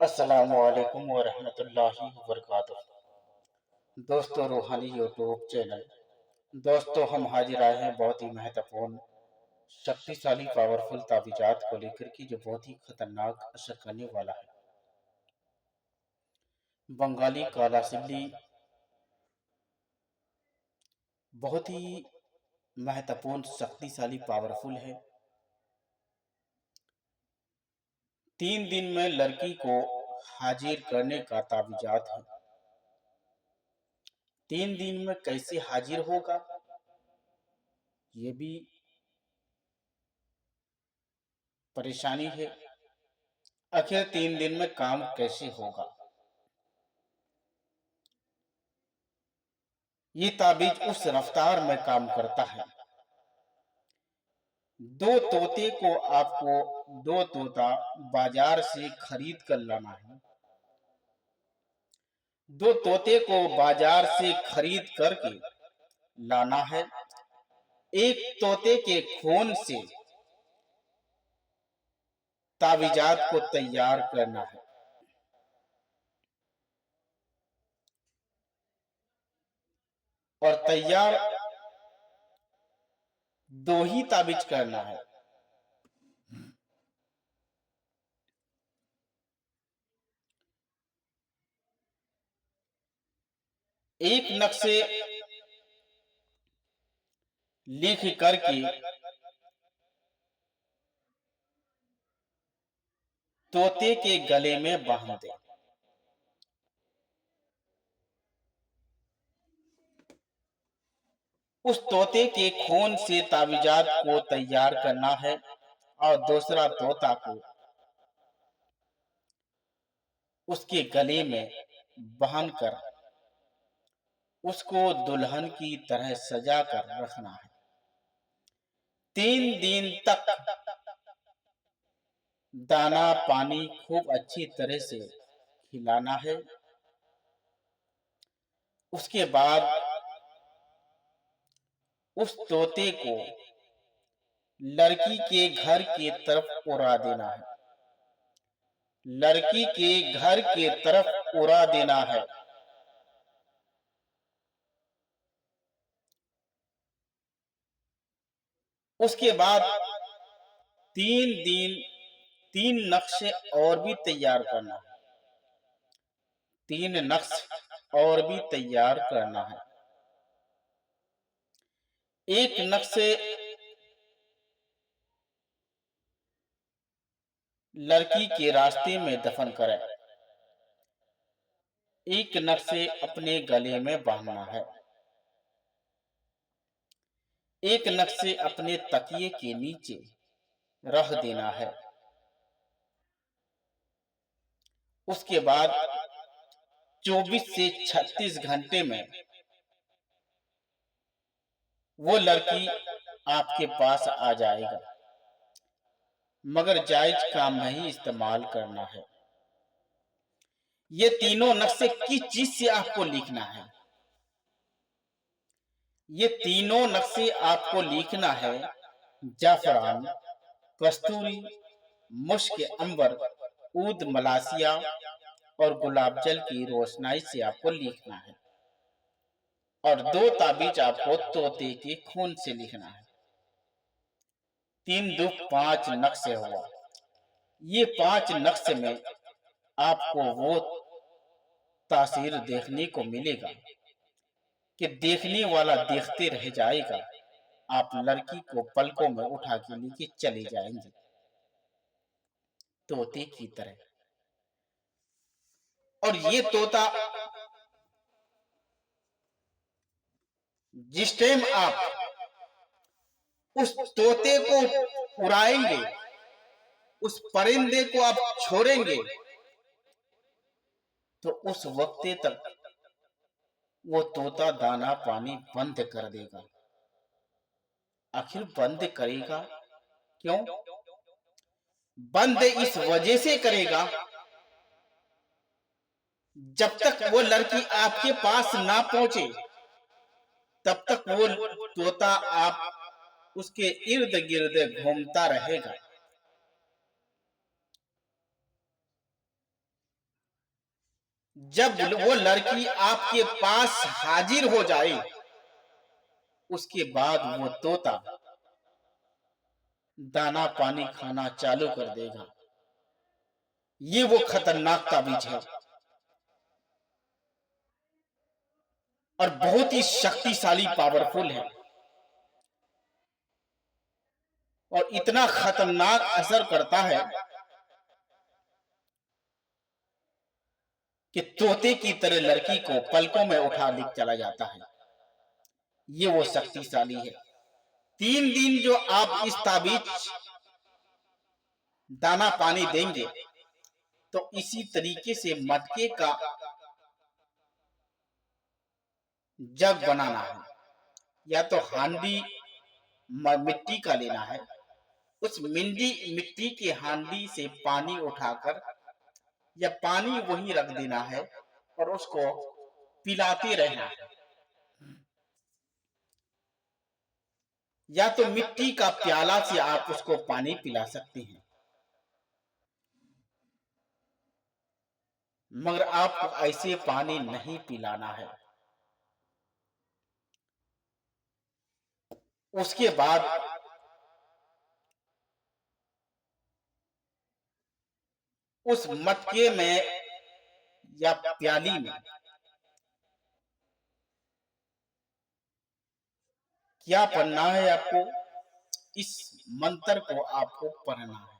अस्सलामु अलैकुम वरहमतुल्लाहि वबरकातुहू। दोस्तों, रूहानी यूट्यूब चैनल। दोस्तों, हम हाजिर आए हैं बहुत ही महत्वपूर्ण, शक्तिशाली, पावरफुल ताबीजात को लेकर के, जो बहुत ही खतरनाक असर करने वाला है। बंगाली काला सिल्ली बहुत ही महत्वपूर्ण, शक्तिशाली, पावरफुल है। 3 दिन में लड़की को हाजिर करने का ताबीजात है। 3 दिन में कैसे हाजिर होगा, ये भी परेशानी है। आखिर 3 दिन में काम कैसे होगा? ये ताबीज उस रफ्तार में काम करता है। दो तोते को आपको दो तोता बाजार से खरीद कर लाना है। दो तोते को बाजार से खरीद करके लाना है। एक तोते के खून से ताबीजात को तैयार करना है और तैयार दो ही ताबीज करना है। एक नक्शे लिख करके तोते के गले में बांध दे। उस तोते के खून से ताबीजात को तैयार करना है और दूसरा तोता को उसके गले में बांधकर उसको दुल्हन की तरह सजा कर रखना है। 3 दिन तक दाना पानी खूब अच्छी तरह से खिलाना है। उसके बाद उस तोते को लड़की के घर की तरफ उड़ा देना है। लड़की के घर के तरफ उड़ा देना है। उसके बाद 3 दिन 3 नक्शे और भी तैयार करना है। 3 नक्श और भी तैयार करना है। एक नक्शे लड़की के रास्ते में दफन करें। एक नक्शे अपने गले में बांधना है। एक नक्शे अपने तकिए के नीचे रख देना है। उसके बाद 24 से 36 घंटे में वो लड़की आपके पास आ जाएगा, मगर जायज काम नहीं इस्तेमाल करना है। ये तीनों नक्शे किस चीज से आपको लिखना है? ये तीनों नक्शे आपको लिखना है जाफरान, कस्तूरी, मुश्क अंबर, ऊद मलासिया और गुलाब जल की रोशनाई से आपको लिखना है। और 2 ताबीज आपको तोते के खून से लिखना है। 3 2 5 नक्शे हुआ। ये 5 नक्शे में आपको वो तासीर देखने को मिलेगा कि देखने वाला देखते रह जाएगा। आप लड़की को पलकों में उठा के लेके चले जाएंगे तोते की तरह। और ये तोता जिस टाइम आप उस तोते को उड़ाएंगे, उस परिंदे को आप छोड़ेंगे, तो उस वक्त तक वो तोता दाना पानी बंद कर देगा। आखिर बंद करेगा क्यों? बंद इस वजह से करेगा, जब तक वो लड़की आपके पास ना पहुंचे तब तक वो तोता आप उसके इर्द गिर्द घूमता रहेगा। जब वो लड़की आपके पास हाजिर हो जाए, उसके बाद वो तोता दाना पानी खाना चालू कर देगा। ये वो खतरनाक ताबीज है और बहुत ही शक्तिशाली पावरफुल है और इतना खतरनाक असर करता है कि तोते की तरह लड़की को पलकों में उठा ले चला जाता है। ये वो शक्तिशाली है। 3 दिन जो आप इस ताबीज दाना पानी देंगे, तो इसी तरीके से मटके का जग बनाना है, या तो हांडी मिट्टी का लेना है, उस मिट्टी के हांडी से पानी उठाकर या पानी वहीं रख देना है और उसको पिलाते रहना है। या तो मिट्टी का प्याला से आप उसको पानी पिला सकते हैं, मगर आपको ऐसे पानी नहीं पिलाना है। उसके बाद उस मटके में या प्याली में क्या पढ़ना है आपको? इस मंत्र को आपको पढ़ना है।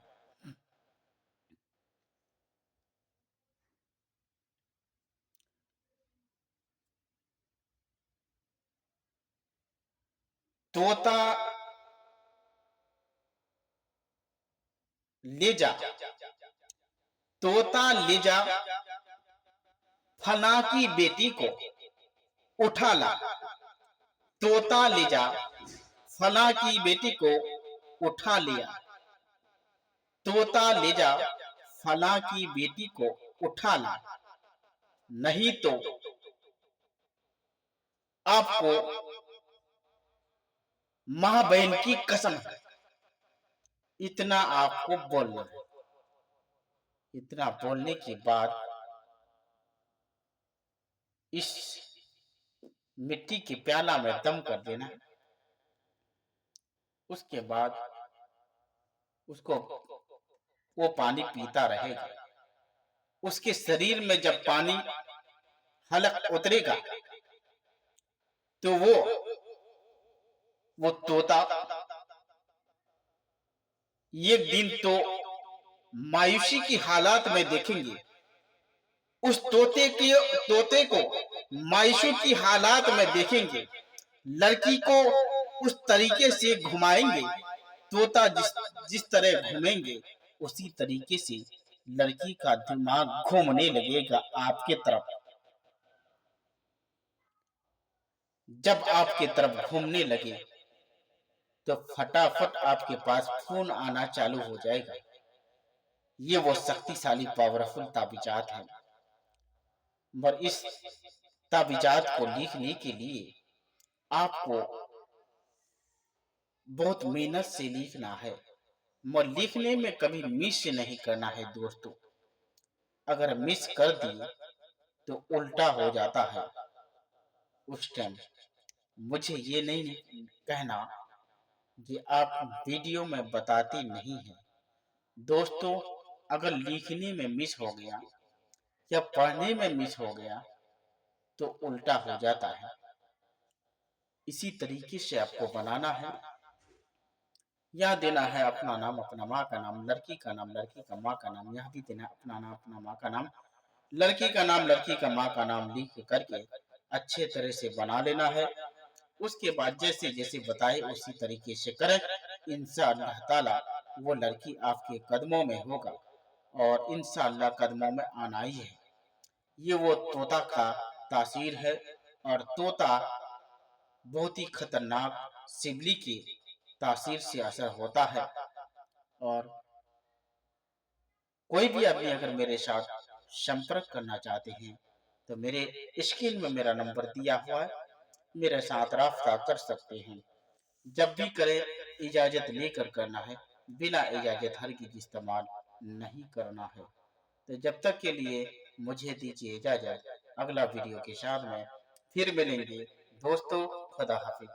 तोता ले जा, तोता ले जा, फना की बेटी को उठा ला। तोता ले जा, फला की बेटी को उठा लिया। तोता ले जा, फला की बेटी को उठा ला, नहीं तो आपको मां बहन की कसम है। इतना आपको बोलना है। इतना बोलने के बाद इस मिट्टी के प्याला में दम कर देना है। उसके बाद उसको वो पानी पीता रहेगा। उसके शरीर में जब पानी हलक उतरेगा, तो वो तोता एक दिन तो मायूसी की हालात में देखेंगे। उस तोते को मायूसी की हालात में देखेंगे। लड़की को उस तरीके से घुमाएंगे, तोता जिस तरह घूमेंगे, उसी तरीके से लड़की का दिमाग घूमने लगेगा आपके तरफ। जब आपके तरफ घूमने लगे, तो फटाफट आपके पास खून आना चालू हो जाएगा। ये वो शक्तिशाली पावरफुल ताबीजात है। पर इस ताबीजात को लिखने के लिए आपको बहुत मेहनत से लिखना है, मगर लिखने में कभी मिस नहीं करना है दोस्तों। अगर मिस कर दिए तो उल्टा हो जाता है। उस टाइम मुझे ये नहीं कहना कि आप वीडियो में बताते नहीं हैं। दोस्तों, अगर लिखने में मिस हो गया या पढ़ने में मिस हो गया तो उल्टा हो जाता है। इसी तरीके से आपको बनाना है। यहाँ देना है अपना नाम, अपना माँ का नाम, लड़की का नाम, लड़की का माँ का नाम। यहाँ भी देना अपना नाम, अपना माँ का नाम, लड़की का नाम, लड़की का माँ का नाम लिख करके अच्छे तरह से बना लेना है। उसके बाद जैसे जैसे बताए उसी तरीके से करें। इंशाअल्लाह ताला वो लड़की आपके कदमों में होगा और इंशाअल्लाह कदमों में आना ही है। ये वो तोता का तासीर है और तोता बहुत ही खतरनाक सिबली की तासीर से असर होता है। और कोई भी आदमी अगर मेरे साथ संपर्क करना चाहते हैं तो मेरे स्क्रीन में मेरा नंबर दिया हुआ है, मेरे साथ राब्ता कर सकते हैं। जब भी करें इजाजत लेकर करना है, बिना इजाजत हरगिज़ इस्तेमाल नहीं करना है। तो जब तक के लिए मुझे दीजिए इजाजत। अगला वीडियो के साथ में फिर मिलेंगे दोस्तों। खुदा हाफिज।